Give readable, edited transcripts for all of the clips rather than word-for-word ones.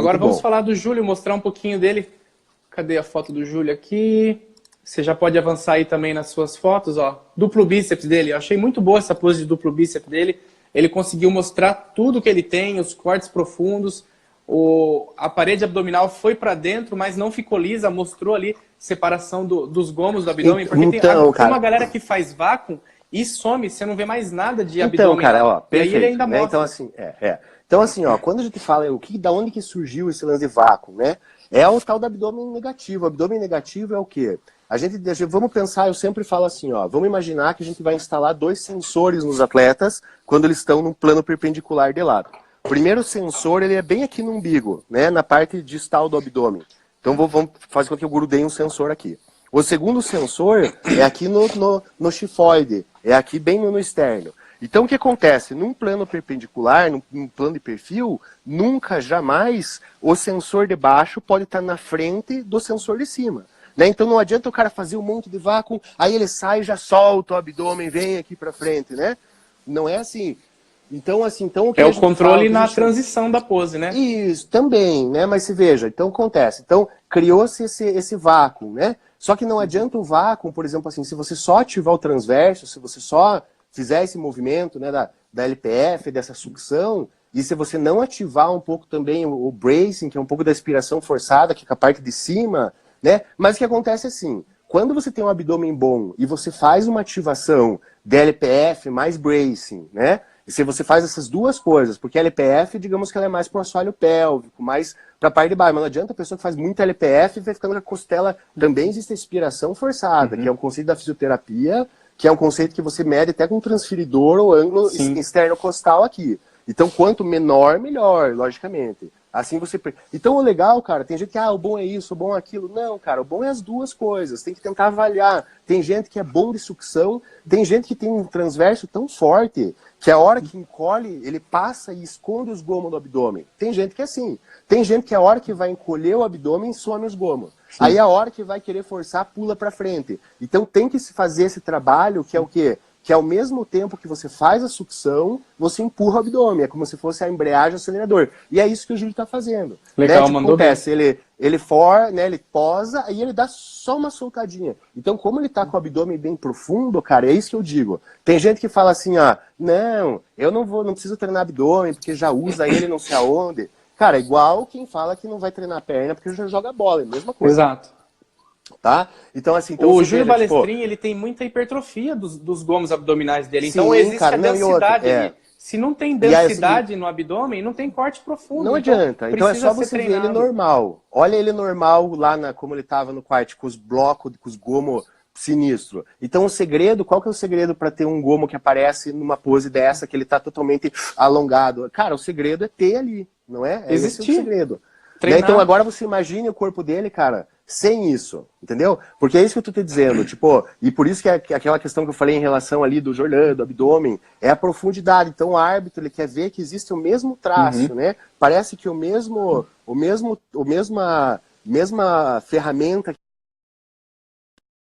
Agora Muito vamos bom. falar do Júlio, mostrar um pouquinho dele. Cadê a foto do Júlio aqui? Você já pode avançar aí também nas suas fotos, ó. Duplo bíceps dele. Eu achei muito boa essa pose de duplo bíceps dele. Ele conseguiu mostrar tudo que ele tem, os cortes profundos. A parede abdominal foi para dentro, mas não ficou lisa. Mostrou ali separação dos gomos do abdômen. Porque Então, tem uma cara... galera que faz vácuo e some. Você não vê mais nada de Então, abdômen cara, lá. ó, E aí ele perfeito, ainda né? Então, mostra. assim, Então, assim, ó, quando a gente fala da onde que surgiu esse lance de vácuo, né? É o tal do abdômen negativo. O abdômen negativo é o quê? Vamos pensar, eu sempre falo assim, ó, vamos imaginar que a gente vai instalar 2 sensores nos atletas quando eles estão num plano perpendicular de lado. O primeiro sensor, ele é bem aqui no umbigo, né? Na parte distal do abdômen. Então, vamos fazer com que eu grudei um sensor aqui. O segundo sensor é aqui no chifoide, é aqui bem no externo. Então, o que acontece? Num plano perpendicular, num plano de perfil, nunca, jamais, o sensor de baixo pode estar na frente do sensor de cima. Né? Então, não adianta o cara fazer um monte de vácuo, aí ele sai e já solta o abdômen, vem aqui para frente, né? Não é assim. Então, o que É a o gente fala... controle na transição da pose, né? Isso, também, né? Mas se veja, então acontece. Então, criou-se esse vácuo, né? Só que não adianta o vácuo, por exemplo, assim, se você só ativar o transverso, se você só fizer esse movimento, né, da LPF, dessa sucção, e se você não ativar um pouco também o bracing, que é um pouco da expiração forçada, que é a parte de cima, né? Mas o que acontece é assim, quando você tem um abdômen bom e você faz uma ativação de LPF mais bracing, né? E se você faz essas duas coisas, porque a LPF, digamos que ela é mais para o assoalho pélvico, mais para a parte de baixo, mas não adianta a pessoa que faz muita LPF e vai ficando com a costela, também existe a expiração forçada, que é um conceito da fisioterapia, que é um conceito que você mede até com transferidor ou ângulo externo costal aqui. Então, quanto menor, melhor, logicamente. Assim você... Então, o legal, cara, tem gente que, o bom é isso, o bom é aquilo. Não, cara, o bom é as duas coisas. Tem que tentar avaliar. Tem gente que é bom de sucção, tem gente que tem um transverso tão forte que a hora que encolhe, ele passa e esconde os gomos do abdômen. Tem gente que é assim. Tem gente que a hora que vai encolher o abdômen, some os gomos. Sim. Aí a hora que vai querer forçar, pula para frente. Então tem que se fazer esse trabalho, que é o quê? Que ao mesmo tempo que você faz a sucção, você empurra o abdômen. É como se fosse a embreagem acelerador. E é isso que o Júlio está fazendo. Legal, né? Tipo, mandou acontece, bem. Ele posa, aí ele dá só uma soltadinha. Então, como ele está com o abdômen bem profundo, cara, é isso que eu digo. Tem gente que fala assim, não, eu não preciso treinar abdômen, porque já usa ele não sei aonde. Cara, igual quem fala que não vai treinar a perna porque já joga bola, é a mesma coisa. Exato. Tá? Então, assim, o Júlio Balestrin, ele tem muita hipertrofia dos gomos abdominais dele. Sim, então existe cara, a densidade ali. Se não tem densidade no abdômen, não tem corte profundo. Não adianta. Então é só você ver ele normal. Olha ele normal lá como ele estava no quarto, com os blocos, com os gomos sinistro. Então o segredo, qual que é o segredo para ter um gomo que aparece numa pose dessa, que ele está totalmente alongado? Cara, o segredo é ter ali, não é? Esse é o segredo. Né? Então agora você imagine o corpo dele, cara, sem isso, entendeu? Porque é isso que eu tô te dizendo, tipo, e por isso que é aquela questão que eu falei em relação ali do Jordan, do abdômen, é a profundidade. Então o árbitro, ele quer ver que existe o mesmo traço, né? Parece que mesma ferramenta,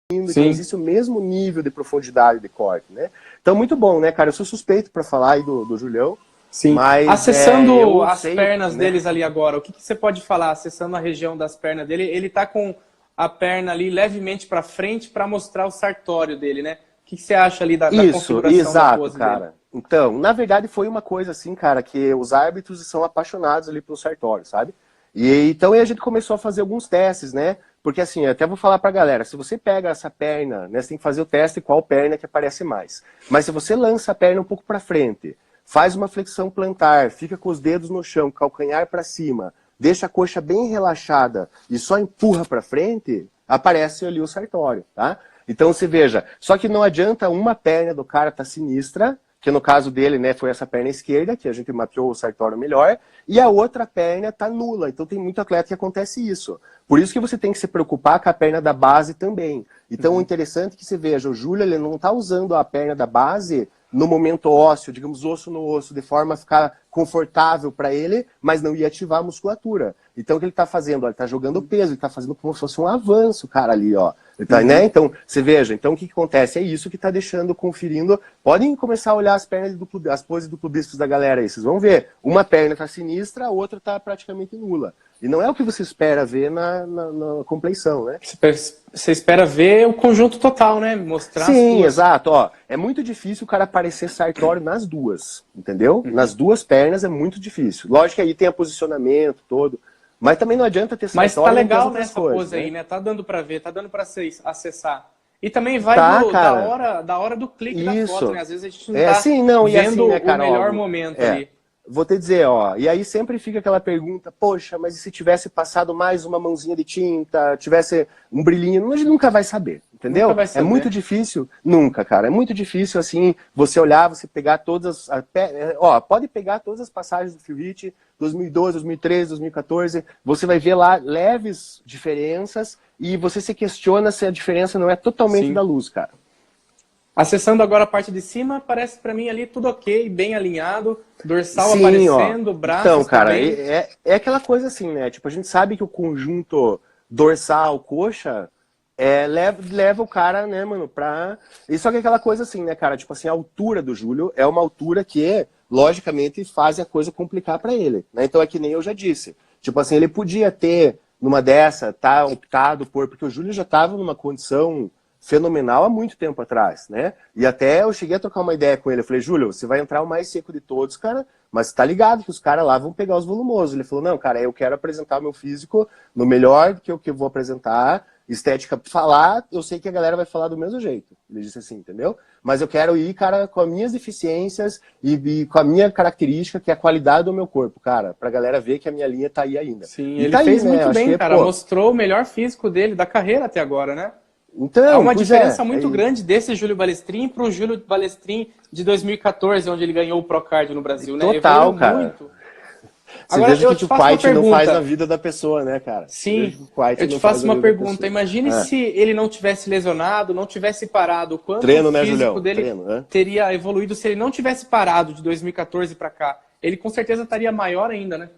que existe o mesmo nível de profundidade de corte, né? Então muito bom, né, cara? Eu sou suspeito para falar aí do Julião. Sim. Mas, acessando as pernas deles ali agora, o que você pode falar, acessando a região das pernas dele? Ele tá com a perna ali levemente para frente para mostrar o sartório dele, né? O que você acha ali da configuração da pose cara. dele? Então, na verdade foi uma coisa assim, cara, que os árbitros são apaixonados ali pelo sartório, sabe? Então a gente começou a fazer alguns testes, né? Porque assim, eu até vou falar pra galera, se você pega essa perna, né, você tem que fazer o teste qual perna que aparece mais. Mas se você lança a perna um pouco para frente, faz uma flexão plantar, fica com os dedos no chão, calcanhar para cima, deixa a coxa bem relaxada e só empurra para frente, aparece ali o sartório, tá? Então você veja, só que não adianta uma perna do cara tá sinistra, que no caso dele, né, foi essa perna esquerda, que a gente mapeou o sartório melhor, e a outra perna tá nula. Então tem muito atleta que acontece isso. Por isso que você tem que se preocupar com a perna da base também. Então o interessante é que você veja, o Júlio, ele não tá usando a perna da base no momento ósseo, digamos, osso no osso, de forma a ficar confortável para ele, mas não ia ativar a musculatura. Então o que ele tá fazendo? Ó, ele tá jogando peso, ele tá fazendo como se fosse um avanço, cara, ali, ó. Ele tá, né? Então, você veja, então o que acontece? É isso que tá deixando, conferindo. Podem começar a olhar as pernas as poses do bíceps da galera aí, vocês vão ver. Uma perna tá sinistra, a outra tá praticamente nula. E não é o que você espera ver na compleição, né? Você espera ver o conjunto total, né? Mostrar Sim, as duas. exato. Ó, é muito difícil o cara parecer sartório nas duas, entendeu? Nas duas pernas é muito difícil. Lógico que aí tem o posicionamento todo, mas também não adianta ter Mas sartório tá e não ter as legal outras nessa coisas, pose né? aí, né? Tá dando pra ver, tá dando pra acessar. E também vai Tá, cara. da hora do clique da foto, Isso. né? Às vezes a gente não tá Sim, não, e vendo assim, né, o cara, melhor ó, momento ali. vou te dizer, ó, e aí sempre fica aquela pergunta, poxa, mas e se tivesse passado mais uma mãozinha de tinta, tivesse um brilhinho, a gente nunca vai saber, Nunca entendeu? vai É muito saber. difícil, nunca, cara, é muito difícil, assim, você olhar, você pegar todas, ó, pode pegar todas as passagens do Phil Heath, 2012, 2013, 2014, você vai ver lá leves diferenças e você se questiona se a diferença não é totalmente Sim. da luz, cara. Acessando agora a parte de cima, parece pra mim ali tudo ok, bem alinhado, dorsal Sim, ó. aparecendo, braços Então, cara, também. é aquela coisa assim, né? Tipo, a gente sabe que o conjunto dorsal, coxa, leva o cara, né, mano, pra... E só que é aquela coisa assim, né, cara? Tipo assim, a altura do Júlio é uma altura que, logicamente, faz a coisa complicar pra ele, né? Então é que nem eu já disse. Tipo assim, ele podia ter, numa dessa, tá optado por... Porque o Júlio já tava numa condição fenomenal há muito tempo atrás, né? E até eu cheguei a trocar uma ideia com ele. Eu falei, Júlio, você vai entrar o mais seco de todos, cara, mas tá ligado que os caras lá vão pegar os volumosos. Ele falou, não, cara, eu quero apresentar o meu físico no melhor que eu vou apresentar, estética falar, eu sei que a galera vai falar do mesmo jeito. Ele disse assim, entendeu? Mas eu quero ir, cara, com as minhas deficiências e com a minha característica, que é a qualidade do meu corpo, cara, pra galera ver que a minha linha tá aí ainda. Sim, E ele tá aí, fez né? muito Acho bem, que, cara. pô, Mostrou o melhor físico dele da carreira até agora, né? Há então, uma pois diferença é muito grande desse Júlio Balestrin para o Júlio Balestrin de 2014, onde ele ganhou o Procard no Brasil, né? total, Evoluiu cara. muito. Você Agora veja o eu que te o faço uma Quiet não faz na pergunta. vida da pessoa, né, cara? Você veja o Sim, que o Quiet eu te não faz faço na uma vida da pergunta. pessoa. Imagine se ele não tivesse lesionado, não tivesse parado, o quanto o Treino, né, físico Julião? dele Treino, né? teria evoluído se ele não tivesse parado de 2014 para cá. Ele com certeza estaria maior ainda, né?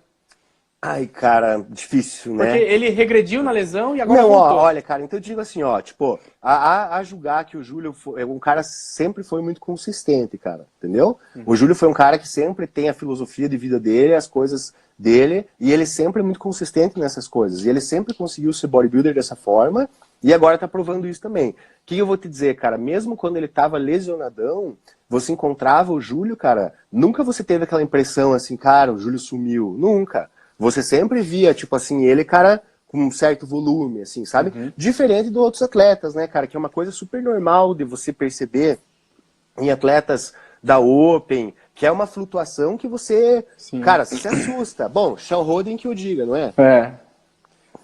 Ai, cara, difícil, Porque né? ele regrediu na lesão e agora Não, ó, voltou. olha, cara, então eu digo assim, ó, tipo, a julgar que o Júlio foi, um cara sempre foi muito consistente, cara, entendeu? O Júlio foi um cara que sempre tem a filosofia de vida dele, as coisas dele, e ele sempre é muito consistente nessas coisas. E ele sempre conseguiu ser bodybuilder dessa forma, e agora tá provando isso também. O que eu vou te dizer, cara, mesmo quando ele tava lesionadão, você encontrava o Júlio, cara, nunca você teve aquela impressão assim, cara, o Júlio sumiu, nunca. Você sempre via, tipo assim, ele, cara, com um certo volume, assim, sabe? Diferente de outros atletas, né, cara? Que é uma coisa super normal de você perceber em atletas da Open, que é uma flutuação que você, Sim. cara, você se assusta. Bom, Sean Roden que eu diga, não é?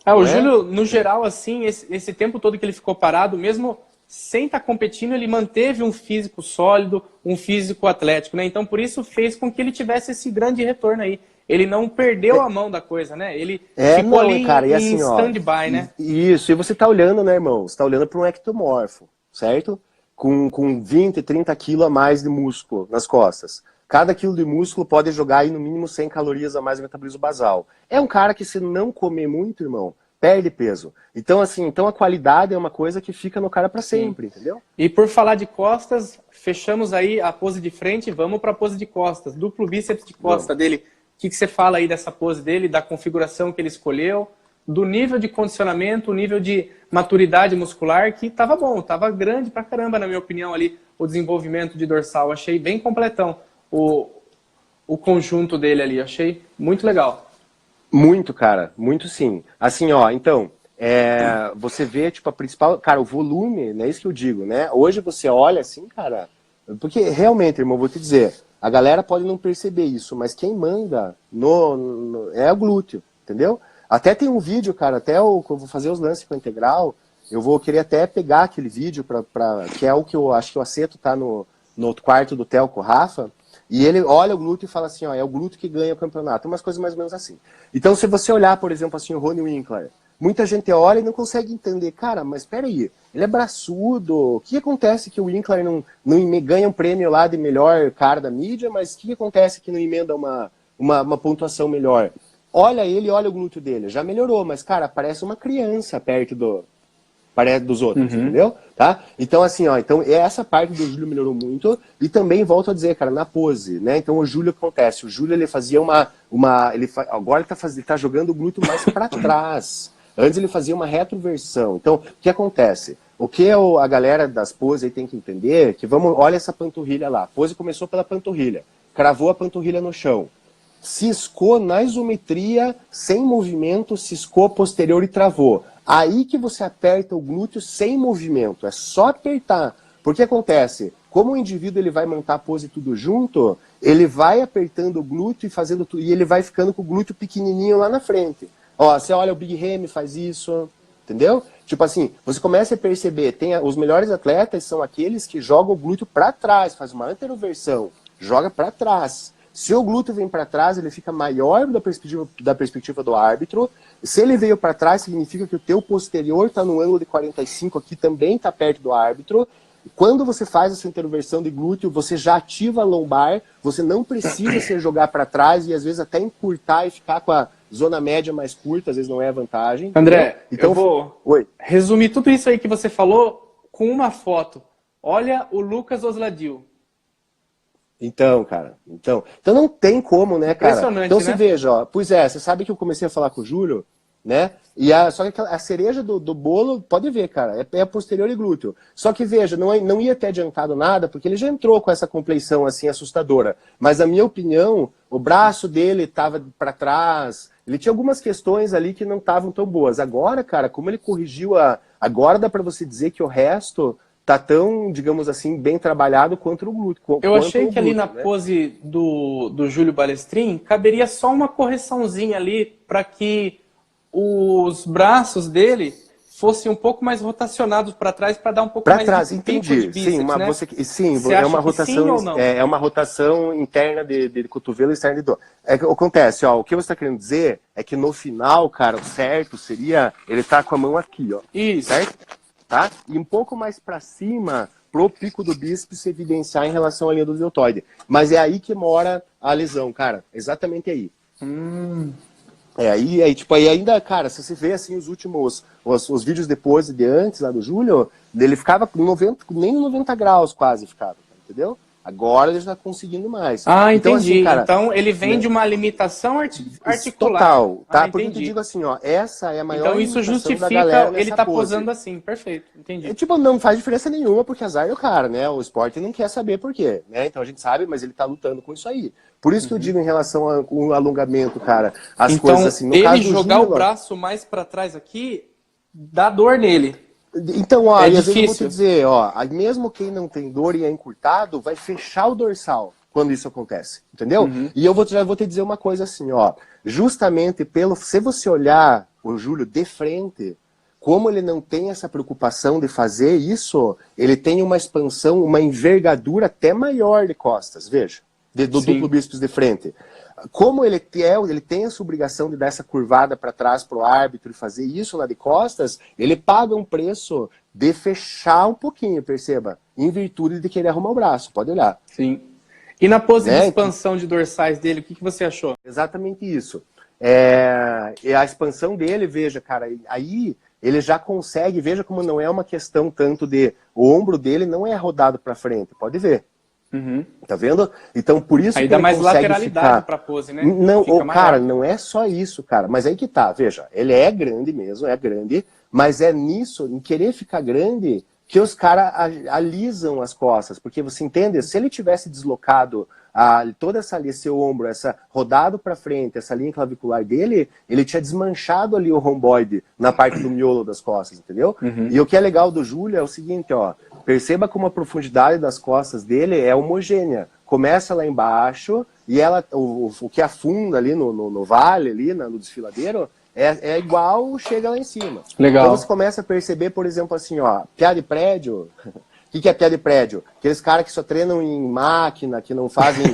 O Não é? Júlio, no geral, assim, esse tempo todo que ele ficou parado, mesmo sem estar competindo, ele manteve um físico sólido, um físico atlético, né? Então, por isso, fez com que ele tivesse esse grande retorno aí. Ele não perdeu a mão da coisa, né? Ele ficou ali Cara, e em assim, ó, stand-by, né? isso, e você tá olhando, né, irmão? Você tá olhando para um ectomorfo, certo? Com 20, 30 quilos a mais de músculo nas costas. Cada quilo de músculo pode jogar aí no mínimo 100 calorias a mais no metabolismo basal. É um cara que, se não comer muito, irmão, perde peso. Então, assim, então a qualidade é uma coisa que fica no cara para sempre, entendeu? E por falar de costas, fechamos aí a pose de frente, vamos para a pose de costas. Duplo bíceps de costa dele. O que você fala aí dessa pose dele, da configuração que ele escolheu, do nível de condicionamento, o nível de maturidade muscular, que estava bom, estava grande pra caramba, na minha opinião, ali, o desenvolvimento de dorsal. Achei bem completão o conjunto dele ali, achei muito legal. Muito, cara, muito sim. Assim, ó, então, você vê, tipo, a principal, cara, o volume, né, isso que eu digo, né? Hoje você olha assim, cara, porque realmente, irmão, vou te dizer, a galera pode não perceber isso, mas quem manda é o glúteo, entendeu? Até tem um vídeo, cara, até eu vou fazer os lances com a integral, eu vou querer até pegar aquele vídeo, que é o que eu acho que o Aceto tá no quarto do Theo com o Rafa, e ele olha o glúteo e fala assim, ó, é o glúteo que ganha o campeonato, umas coisas mais ou menos assim. Então, se você olhar, por exemplo, assim, o Rony Winkler, muita gente olha e não consegue entender, cara, mas peraí, ele é braçudo, o que acontece que o Winkler não ganha um prêmio lá de melhor cara da mídia, mas o que acontece que não emenda uma pontuação melhor? Olha ele, olha o glúteo dele. Já melhorou, mas, cara, parece uma criança perto dos outros, entendeu? Tá? Então, assim, ó, então essa parte do Júlio melhorou muito. E também, volto a dizer, cara, na pose, né? Então, o Júlio acontece. O Júlio, ele fazia agora ele tá jogando o glúteo mais para trás. Antes ele fazia uma retroversão. Então, o que acontece? O que a galera das poses aí tem que entender, que olha essa panturrilha lá. A pose começou pela panturrilha. Cravou a panturrilha no chão. Ciscou na isometria, sem movimento, ciscou posterior e travou. Aí que você aperta o glúteo sem movimento. É só apertar. Porque acontece, como o indivíduo ele vai montar a pose tudo junto, ele vai apertando o glúteo e fazendo tudo, e ele vai ficando com o glúteo pequenininho lá na frente. Ó, você olha o Big Ramy faz isso, entendeu? Tipo assim, você começa a perceber, os melhores atletas são aqueles que jogam o glúteo para trás, faz uma anteroversão, joga para trás. Se o glúteo vem para trás, ele fica maior da perspectiva do árbitro. Se ele veio para trás, significa que o teu posterior está no ângulo de 45 aqui, também está perto do árbitro. Quando você faz essa interoversão de glúteo, você já ativa a lombar, você não precisa se jogar para trás e às vezes até encurtar e ficar com a zona média mais curta, às vezes não é a vantagem. André, então, eu vou resumir tudo isso aí que você falou com uma foto. Olha o Lucas Osladil. Então, cara, então não tem como, né, cara? Impressionante, então né? você veja, ó, pois é, você sabe que eu comecei a falar com o Júlio, né? E só que a cereja do bolo, pode ver, cara, é posterior e glúteo. Só que veja, não ia ter adiantado nada, porque ele já entrou com essa compleição assim assustadora. Mas na minha opinião, o braço dele estava para trás, ele tinha algumas questões ali que não estavam tão boas. Agora, cara, como ele corrigiu agora dá para você dizer que o resto tá tão, digamos assim, bem trabalhado quanto o glúteo. Eu achei que ali na né? pose do Júlio Balestrin caberia só uma correçãozinha ali para que os braços dele fossem um pouco mais rotacionados para trás para dar um pouco mais trás, de pico entendi. de bíceps, Sim, né? Você é uma rotação, sim ou não? É uma rotação interna de cotovelo e externa de dor. É que acontece, ó, o que você está querendo dizer é que no final, cara, o certo seria ele tá com a mão aqui, ó. Isso. Certo? Tá? E um pouco mais para cima pro pico do bíceps se evidenciar em relação à linha do deltoide. Mas é aí que mora a lesão, cara. Exatamente aí. Aí ainda, cara, se você vê assim os vídeos depois e de antes lá do Júlio, ele ficava nem 90 graus quase ficava, entendeu? Agora ele já tá conseguindo mais. Ah, então, entendi. assim, cara, então ele vem de uma limitação articular. Total, tá? Ah, Porque eu te digo assim, ó, essa é a maior então isso limitação justifica da galera ele nessa tá pose. posando assim, perfeito, entendi. Tipo, não faz diferença nenhuma, porque azar é o cara, né? O esporte não quer saber por quê, né? Então a gente sabe, mas ele tá lutando com isso aí. Por isso que eu digo em relação ao alongamento, cara, as então, coisas assim. No ele caso do jogar Júlio, o braço mais para trás aqui, dá dor nele. então, ó, É e às vezes eu vou te difícil. dizer, ó, mesmo quem não tem dor e é encurtado, vai fechar o dorsal quando isso acontece, entendeu? E já vou te dizer uma coisa assim, ó, justamente se você olhar o Júlio de frente, como ele não tem essa preocupação de fazer isso, ele tem uma expansão, uma envergadura até maior de costas, veja, do Sim. duplo bíceps de frente. Como ele tem essa obrigação de dar essa curvada para trás para o árbitro e fazer isso lá de costas, ele paga um preço de fechar um pouquinho, perceba, em virtude de querer arrumar o braço, pode olhar. Sim. E na pose Né? de expansão de dorsais dele, o que você achou? Exatamente isso. E a expansão dele, veja, cara, aí ele já consegue, veja como não é uma questão tanto de o ombro dele não é rodado para frente, pode ver. Tá vendo? Então por isso aí que dá ele mais consegue lateralidade para a pose, né? Não, Fica cara, maior. não é só isso, cara. Mas aí que tá, veja, ele é grande mesmo, é grande, mas é nisso, em querer ficar grande, que os caras alisam as costas, porque você entende? Se ele tivesse deslocado toda esse ombro, essa rodado para frente, essa linha clavicular dele, ele tinha desmanchado ali o romboide na parte do miolo das costas, entendeu? E o que é legal do Júlio é o seguinte, ó, perceba como a profundidade das costas dele é homogênea. Começa lá embaixo e o que afunda ali no vale, ali no desfiladeiro, é igual chega lá em cima. Legal. Então você começa a perceber, por exemplo, assim, ó, piá de prédio. O que é piá de prédio? Aqueles caras que só treinam em máquina, que não fazem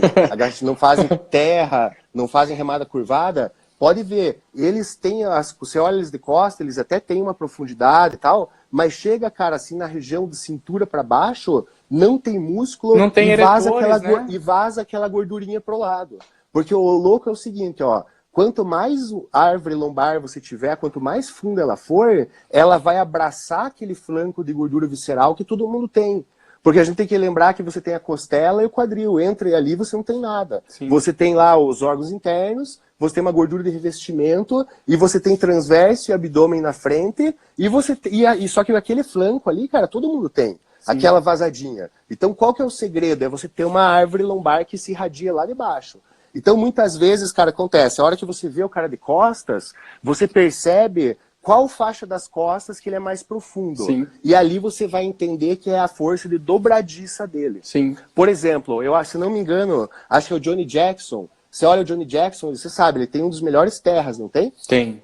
terra, não fazem remada curvada. Pode ver, eles têm, você olha eles de costa, eles até têm uma profundidade e tal, mas chega, cara, assim, na região de cintura para baixo, não tem músculo não tem e vaza eretores, né? e vaza aquela gordurinha pro lado. Porque o louco é o seguinte, ó, quanto mais árvore lombar você tiver, quanto mais funda ela for, ela vai abraçar aquele flanco de gordura visceral que todo mundo tem. Porque a gente tem que lembrar que você tem a costela e o quadril. Entre ali você não tem nada. Sim. Você tem lá os órgãos internos, você tem uma gordura de revestimento, e você tem transverso e abdômen na frente, e só que aquele flanco ali, cara, todo mundo tem. Sim. Aquela vazadinha. Então qual que é o segredo? É você ter uma árvore lombar que se irradia lá de baixo. Então muitas vezes, cara, acontece, a hora que você vê o cara de costas, você percebe qual faixa das costas que ele é mais profundo. Sim. E ali você vai entender que é a força de dobradiça dele. Sim. Por exemplo, eu acho, se não me engano, acho que é o Johnny Jackson. Você olha o Johnny Jackson, você sabe, ele tem um dos melhores terras, não tem? Tem.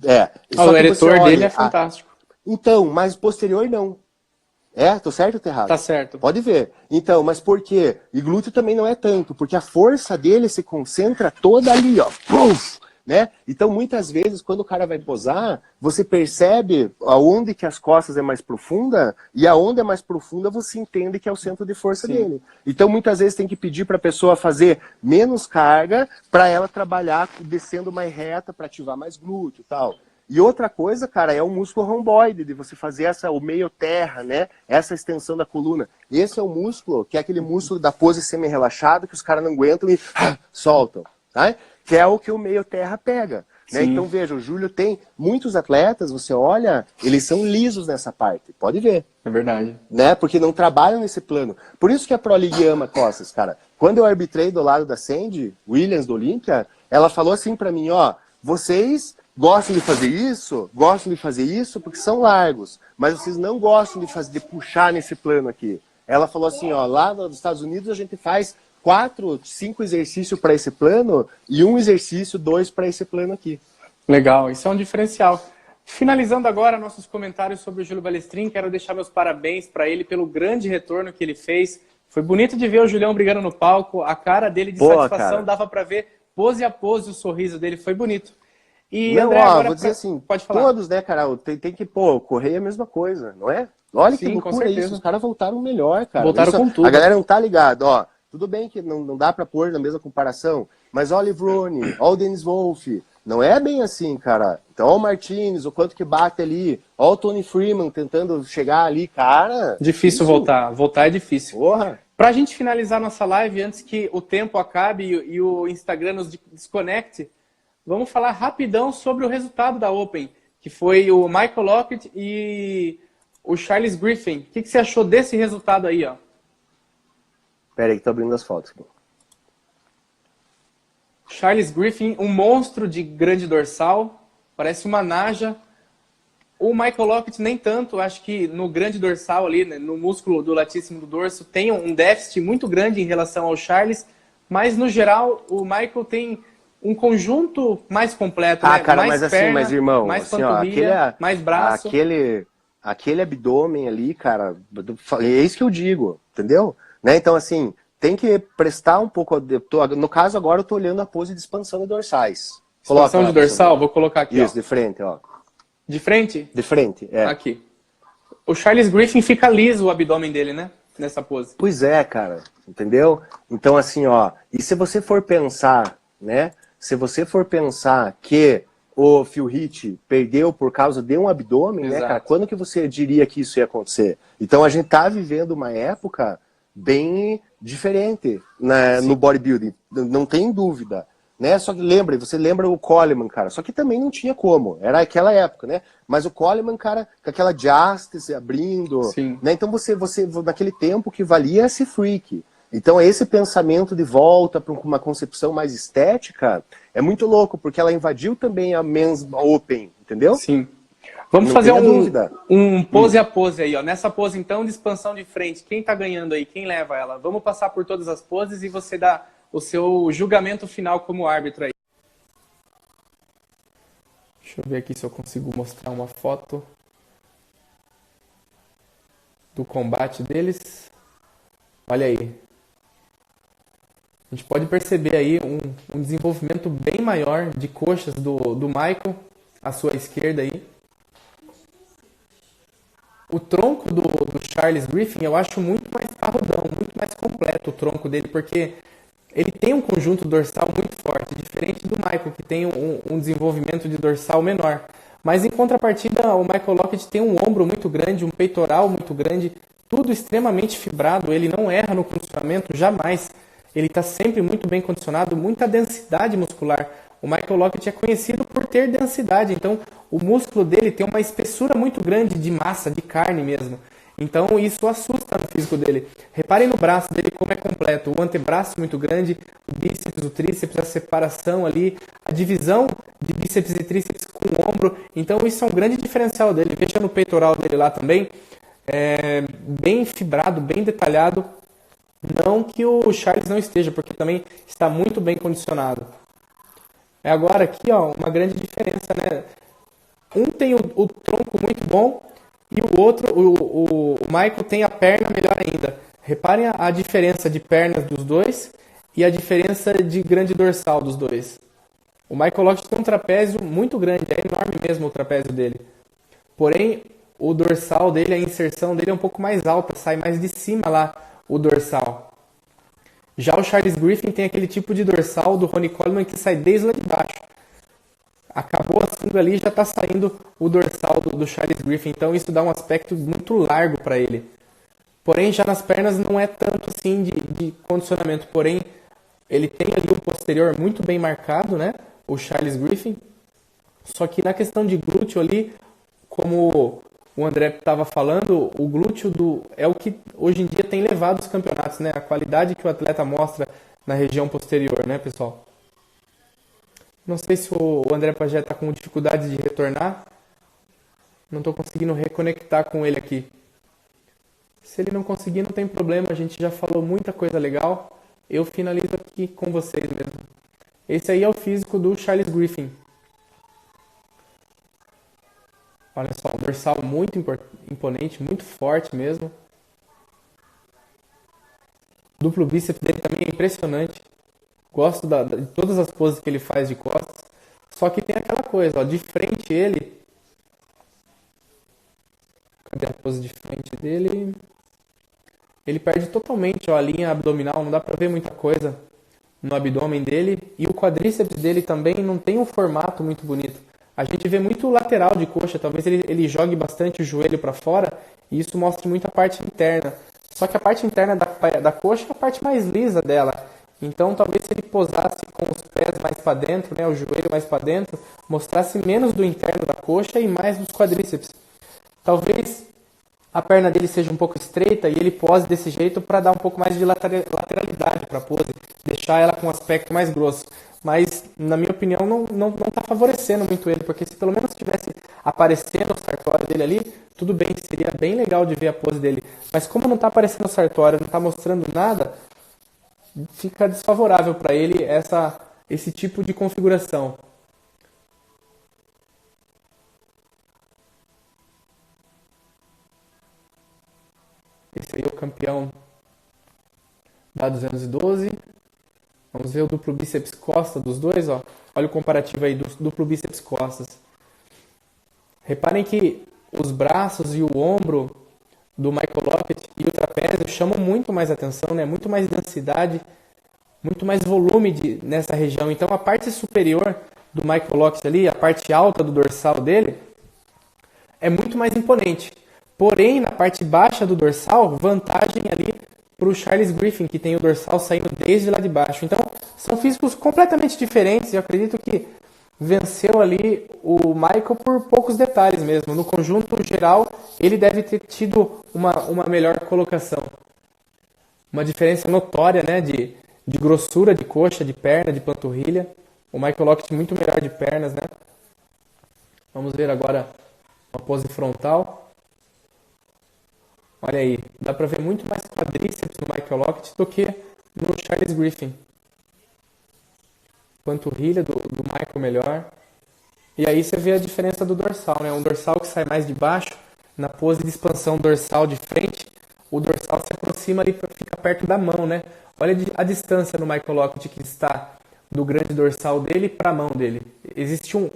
É. O eretor dele é fantástico. Então, mas posterior não. Tô certo ou tô errado? Tá certo. Pode ver. Então, mas por quê? E glúteo também não é tanto, porque a força dele se concentra toda ali, ó. Puff! Né? Então, muitas vezes, quando o cara vai posar, você percebe aonde que as costas é mais profunda, e aonde é mais profunda você entende que é o centro de força Sim. dele. Então, muitas vezes tem que pedir para a pessoa fazer menos carga para ela trabalhar descendo mais reta, para ativar mais glúteo e tal. E outra coisa, cara, é o músculo romboide, de você fazer o meio terra, né? Essa extensão da coluna. Esse é o músculo, que é aquele músculo da pose semi-relaxada, que os caras não aguentam e soltam, tá? Que é o que o meio terra pega. Né? Então veja, o Júlio tem muitos atletas, você olha, eles são lisos nessa parte, pode ver. É verdade. Né? Porque não trabalham nesse plano. Por isso que a Pro League ama costas, cara. Quando eu arbitrei do lado da Sandy Williams do Olímpia, ela falou assim pra mim, ó, vocês gostam de fazer isso porque são largos, mas vocês não gostam de puxar nesse plano aqui. Ela falou assim, ó, lá nos Estados Unidos a gente faz 4, 5 exercícios para esse plano e 1 exercício, 2 para esse plano aqui. Legal, isso é um diferencial. Finalizando agora nossos comentários sobre o Júlio Balestrin, quero deixar meus parabéns para ele pelo grande retorno que ele fez. Foi bonito de ver o Julião brigando no palco, a cara dele de satisfação, cara. Dava para ver pose a pose, o sorriso dele foi bonito. E não, André, ó, agora vou dizer assim, pode falar. Todos, né, cara, tem que, correr é a mesma coisa, não é? Olha Sim, que loucura isso, os caras voltaram melhor, cara. Voltaram com tudo. A galera não tá ligada, ó. Tudo bem que não dá pra pôr na mesma comparação, mas olha o Livrone, olha o Dennis Wolff, não é bem assim, cara. Então olha o Martinez, o quanto que bate ali, olha o Tony Freeman tentando chegar ali, cara. Difícil voltar é difícil. Porra. Pra gente finalizar nossa live, antes que o tempo acabe e o Instagram nos desconecte, vamos falar rapidão sobre o resultado da Open, que foi o Michael Lockett e o Charles Griffin. O que você achou desse resultado aí, ó? Pera aí que tô abrindo as fotos. Charles Griffin, um monstro de grande dorsal, parece uma naja. O Michael Lockett nem tanto, acho que no grande dorsal ali, né, no músculo do latíssimo do dorso, tem um déficit muito grande em relação ao Charles, mas no geral o Michael tem um conjunto mais completo, né? Cara, mais mas perna, assim, irmão, mais assim, panturrilha, mais braço. Aquele abdômen ali, cara, é isso que eu digo, entendeu? Né? Então, assim, tem que prestar um pouco... No caso, agora eu tô olhando a pose de expansão de dorsais. Expansão de dorsal? Vou colocar aqui, isso, ó. de frente, ó. De frente? De frente, é. Aqui. O Charles Griffin fica liso o abdômen dele, né? Nessa pose. Pois é, cara, entendeu? Então, assim, ó, e se você for pensar, né? Se você for pensar que o Phil Heath perdeu por causa de um abdômen, Exato. né, cara? Quando que você diria que isso ia acontecer? Então, a gente tá vivendo uma época bem diferente, né, no bodybuilding, não tem dúvida, né? Só que você lembra o Coleman, cara, só que também não tinha como, era aquela época, né? Mas o Coleman, cara, com aquela justice abrindo, Sim. né? Então você naquele tempo que valia esse freak. Então esse pensamento de volta para uma concepção mais estética é muito louco, porque ela invadiu também a Men's Open, entendeu? Sim. Vamos fazer um pose a pose aí, ó. Nessa pose, então, de expansão de frente, quem tá ganhando aí? Quem leva ela? Vamos passar por todas as poses e você dá o seu julgamento final como árbitro aí. Deixa eu ver aqui se eu consigo mostrar uma foto do combate deles. Olha aí. A gente pode perceber aí um desenvolvimento bem maior de coxas do Michael, à sua esquerda aí. O tronco do Charles Griffin eu acho muito mais parrudão, muito mais completo o tronco dele, porque ele tem um conjunto dorsal muito forte. forte, diferente do Michael, que tem um desenvolvimento de dorsal menor. Mas em contrapartida, o Michael Lockett tem um ombro muito grande, um peitoral muito grande, tudo extremamente fibrado, ele não erra no condicionamento, jamais. Ele está sempre muito bem condicionado, muita densidade muscular. O Michael Lockett é conhecido por ter densidade, então o músculo dele tem uma espessura muito grande de massa, de carne mesmo. Então isso assusta no físico dele. Reparem no braço dele como é completo. O antebraço muito grande, o bíceps, o tríceps, a separação ali, a divisão de bíceps e tríceps com o ombro. Então isso é um grande diferencial dele. Veja no peitoral dele lá também. Bem fibrado, bem detalhado. Não que o Charles não esteja, porque também está muito bem condicionado. Agora aqui, ó, uma grande diferença, né? Um tem o tronco muito bom e o outro, o Michael, tem a perna melhor ainda. Reparem a diferença de pernas dos dois e a diferença de grande dorsal dos dois. O Michael Lockett tem um trapézio muito grande, é enorme mesmo o trapézio dele. Porém, o dorsal dele, a inserção dele é um pouco mais alta, sai mais de cima lá o dorsal. Já o Charles Griffin tem aquele tipo de dorsal do Ronnie Coleman que sai desde lá de baixo. Acabou a sunga ali e já está saindo o dorsal do Charles Griffin. Então isso dá um aspecto muito largo para ele. Porém, já nas pernas não é tanto assim de condicionamento. Porém, ele tem ali o posterior muito bem marcado, né? O Charles Griffin. Só que na questão de glúteo ali, como o André estava falando, o glúteo é o que hoje em dia tem levado os campeonatos, né? A qualidade que o atleta mostra na região posterior, né, pessoal? Não sei se o André Pagé está com dificuldade de retornar. Não estou conseguindo reconectar com ele aqui. Se ele não conseguir, não tem problema. A gente já falou muita coisa legal. Eu finalizo aqui com vocês mesmo. Esse aí é o físico do Charles Griffin. Olha só, um dorsal muito imponente, muito forte mesmo. O duplo bíceps dele também é impressionante. Gosto de todas as poses que ele faz de costas. Só que tem aquela coisa, ó, de frente ele... Cadê a pose de frente dele? Ele perde totalmente, ó, a linha abdominal, não dá pra ver muita coisa no abdômen dele. E o quadríceps dele também não tem um formato muito bonito. A gente vê muito lateral de coxa, talvez ele jogue bastante o joelho para fora e isso mostra muito a parte interna. Só que a parte interna da coxa é a parte mais lisa dela. Então talvez se ele posasse com os pés mais para dentro, né, o joelho mais para dentro, mostrasse menos do interno da coxa e mais dos quadríceps. Talvez a perna dele seja um pouco estreita e ele pose desse jeito para dar um pouco mais de lateralidade para a pose, deixar ela com um aspecto mais grosso. Mas, na minha opinião, não está favorecendo muito ele, porque se pelo menos tivesse aparecendo o sartório dele ali, tudo bem, seria bem legal de ver a pose dele. Mas como não está aparecendo o sartório, não está mostrando nada, fica desfavorável para ele esse tipo de configuração. Esse aí é o campeão da 212. Vamos ver o duplo bíceps costa dos dois, ó. Olha o comparativo aí do duplo bíceps costas. Reparem que os braços e o ombro do Michael Lockett e o trapézio chamam muito mais atenção, né? Muito mais densidade, muito mais volume nessa região. Então a parte superior do Michael Lockett ali, a parte alta do dorsal dele, é muito mais imponente. Porém, na parte baixa do dorsal, vantagem ali para o Charles Griffin, que tem o dorsal saindo desde lá de baixo. Então, são físicos completamente diferentes. Eu acredito que venceu ali o Michael por poucos detalhes mesmo. No conjunto geral, ele deve ter tido uma melhor colocação. Uma diferença notória, né, de grossura de coxa, de perna, de panturrilha. O Michael Lockett muito melhor de pernas, né? Vamos ver agora uma pose frontal. Olha aí, dá pra ver muito mais quadríceps no Michael Lockett do que no Charles Griffin. Panturrilha do Michael melhor. E aí você vê a diferença do dorsal, né? Um dorsal que sai mais de baixo, na pose de expansão dorsal de frente, o dorsal se aproxima ali, fica perto da mão, né? Olha a distância no Michael Lockett que está do grande dorsal dele para a mão dele. Existe um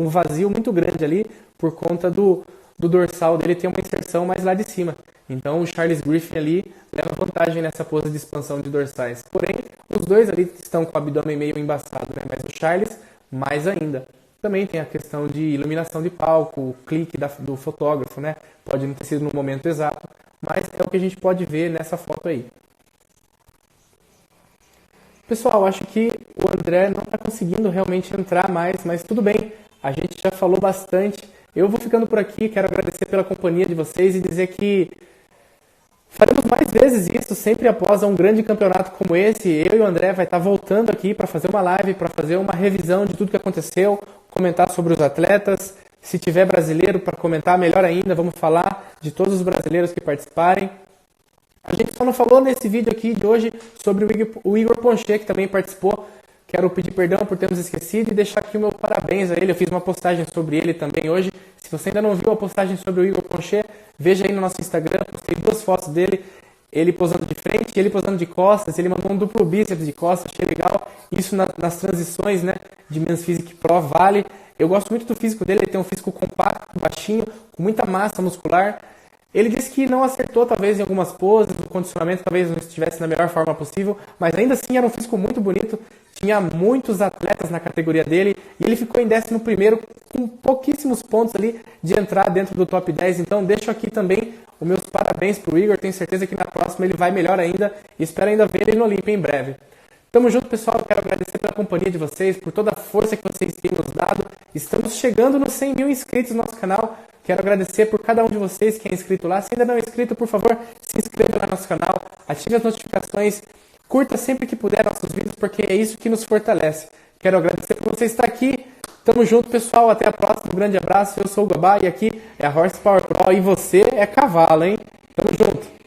vazio muito grande ali por conta do dorsal dele ter uma inserção mais lá de cima. Então o Charles Griffin ali leva vantagem nessa pose de expansão de dorsais. Porém, os dois ali estão com o abdômen meio embaçado, né? Mas o Charles, mais ainda. Também tem a questão de iluminação de palco, o clique do fotógrafo, né? Pode não ter sido no momento exato, mas é o que a gente pode ver nessa foto aí. Pessoal, acho que o André não está conseguindo realmente entrar mais, mas tudo bem, a gente já falou bastante. Eu vou ficando por aqui, quero agradecer pela companhia de vocês e dizer que faremos mais vezes isso, sempre após um grande campeonato como esse. Eu e o André vai estar voltando aqui para fazer uma live, para fazer uma revisão de tudo que aconteceu, comentar sobre os atletas. Se tiver brasileiro para comentar, melhor ainda, vamos falar de todos os brasileiros que participarem. A gente só não falou nesse vídeo aqui de hoje sobre o Igor Poncher, que também participou. Quero pedir perdão por termos esquecido e deixar aqui o meu parabéns a ele. Eu fiz uma postagem sobre ele também hoje. Se você ainda não viu a postagem sobre o Igor Poncher, veja aí no nosso Instagram. Postei 2 fotos dele, ele posando de frente e ele posando de costas. Ele mandou um duplo bíceps de costas, achei legal. Isso nas transições, né, de Men's Physique Pro vale. Eu gosto muito do físico dele, ele tem um físico compacto, baixinho, com muita massa muscular. Ele disse que não acertou, talvez, em algumas poses, o condicionamento talvez não estivesse na melhor forma possível, mas ainda assim era um físico muito bonito, tinha muitos atletas na categoria dele, e ele ficou em 11º, com pouquíssimos pontos ali de entrar dentro do top 10, então deixo aqui também os meus parabéns para o Igor, tenho certeza que na próxima ele vai melhor ainda, e espero ainda ver ele no Olímpia em breve. Tamo junto, pessoal, quero agradecer pela companhia de vocês, por toda a força que vocês têm nos dado, estamos chegando nos 100 mil inscritos no nosso canal. Quero agradecer por cada um de vocês que é inscrito lá. Se ainda não é inscrito, por favor, se inscreva no nosso canal, ative as notificações, curta sempre que puder nossos vídeos, porque é isso que nos fortalece. Quero agradecer por você estar aqui. Tamo junto, pessoal. Até a próxima. Um grande abraço. Eu sou o Gabá e aqui é a Horsepower Pro e você é cavalo, hein? Tamo junto.